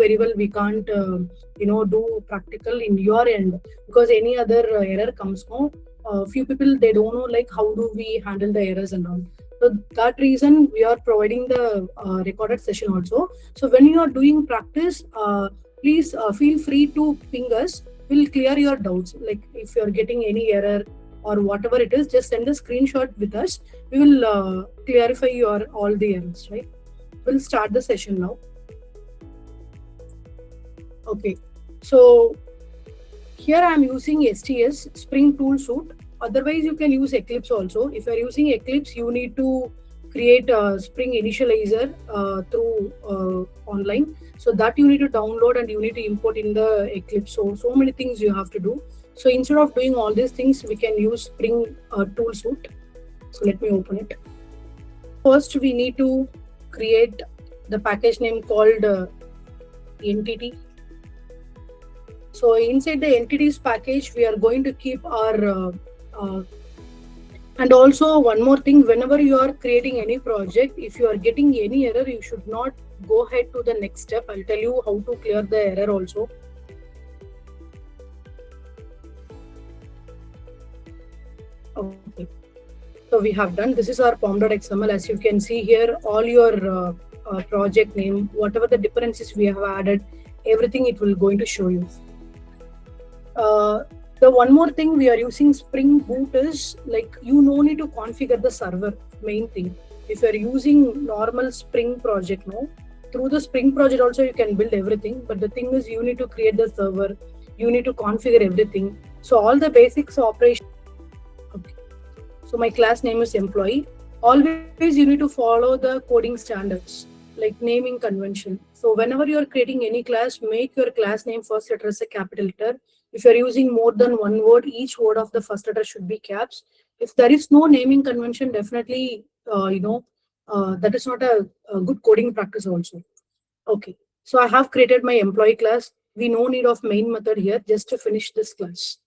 very well we can't do practical in your end, because any other error comes now. Few people, they don't know like how do we handle the errors and all. So that reason we are providing the recorded session also. So when you are doing practice, please feel free to ping us. We'll clear your doubts. Like if you're getting any error or whatever it is, just send a screenshot with us. We will clarify your all the errors, right? We'll start the session now. Okay, so here I'm using STS, Spring Tool Suite. Otherwise, you can use Eclipse also. If you're using Eclipse, you need to create a Spring Initializr through online. So that you need to download and you need to import in the Eclipse. So many things you have to do. So instead of doing all these things, we can use Spring Tool Suite. So let me open it. First, we need to create the package name called entity. So inside the entities package, we are going to keep our and also one more thing, whenever you are creating any project, if you are getting any error, you should not go ahead to the next step. I'll tell you how to clear the error also. Okay, so we have done. This is our pom.xml. As you can see here, all your project name, whatever the differences we have added, everything it will going to show you. The one more thing we are using Spring Boot is like you no need to configure the server, main thing. If you are using normal Spring project now, through the Spring project also you can build everything, but the thing is you need to create the server, you need to configure everything. So all the basics operation. Okay. So my class name is employee. Always you need to follow the coding standards like naming convention. So whenever you are creating any class, make your class name first letter as a capital letter. If you're using more than one word, each word of the first letter should be caps. If there is no naming convention, definitely, that is not a good coding practice also. Okay, so I have created my employee class. We no need of main method here, just to finish this class.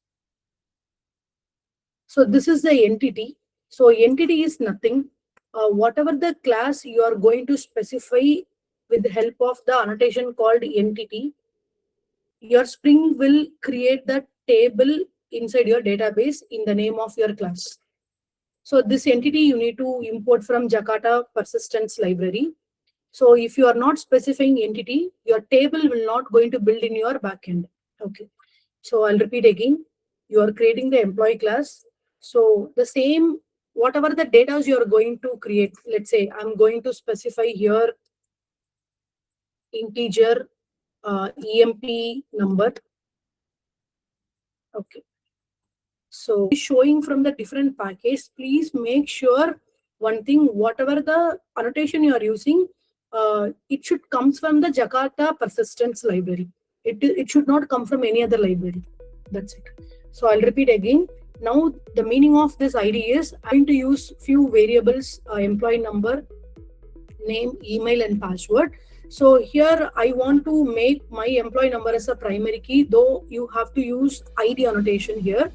So this is the entity. So entity is nothing. Whatever the class you are going to specify with the help of the annotation called entity, your Spring will create the table inside your database in the name of your class. So this entity you need to import from Jakarta persistence library. So if you are not specifying entity, your table will not going to build in your backend. Okay. So I'll repeat again. You are creating the employee class. So the same, whatever the data you are going to create, let's say I'm going to specify here integer EMP number. Okay. So showing from the different package, please make sure one thing, whatever the annotation you are using, it should comes from the Jakarta persistence library. It should not come from any other library. That's it. So I'll repeat again. Now the meaning of this ID is I'm going to use few variables, employee number, name, email, and password. So here I want to make my employee number as a primary key, though you have to use ID annotation here.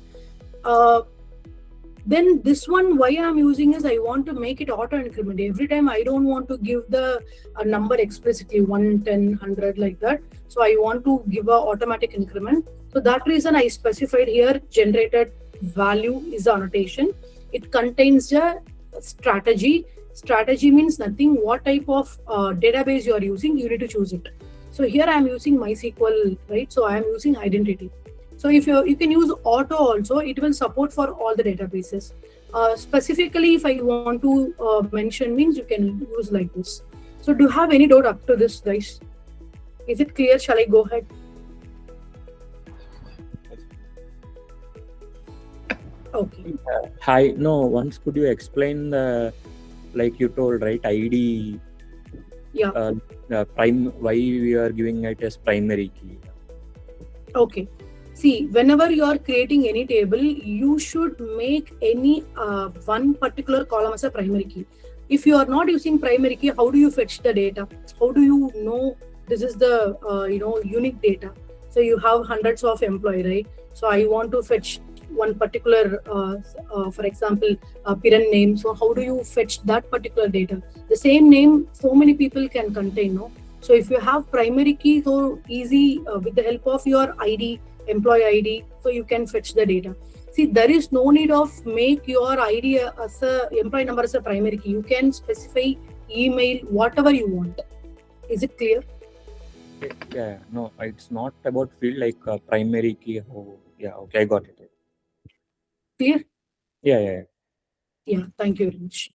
Then this one, why I'm using is I want to make it auto increment. Every time I don't want to give the number explicitly 1, 10, 100 like that. So I want to give a automatic increment. So that reason I specified here generated value is the annotation. It contains the strategy. Strategy means nothing. What type of database you are using, you need to choose it. So here I am using MySQL, right? So I am using identity. So if you can use auto also, it will support for all the databases. Specifically, if I want to mention means you can use like this. So do you have any doubt up to this, guys? Is it clear? Shall I go ahead? Okay. Hi. No. Once could you explain the, like you told, right? ID. Yeah. Why we are giving it as primary key? Okay. See, whenever you are creating any table, you should make any one particular column as a primary key. If you are not using primary key, how do you fetch the data? How do you know this is the unique data? So you have hundreds of employees, right? So I want to fetch one particular, for example, parent name. So how do you fetch that particular data? The same name, so many people can contain, no? So if you have primary key, so easy with the help of your ID, employee ID, so you can fetch the data. See, there is no need of make your ID as a employee number as a primary key. You can specify email, whatever you want. Is it clear? Yeah, no, it's not about field like primary key. Oh, yeah, okay, I got it. Clear? Yeah, yeah, yeah. Yeah, thank you very much.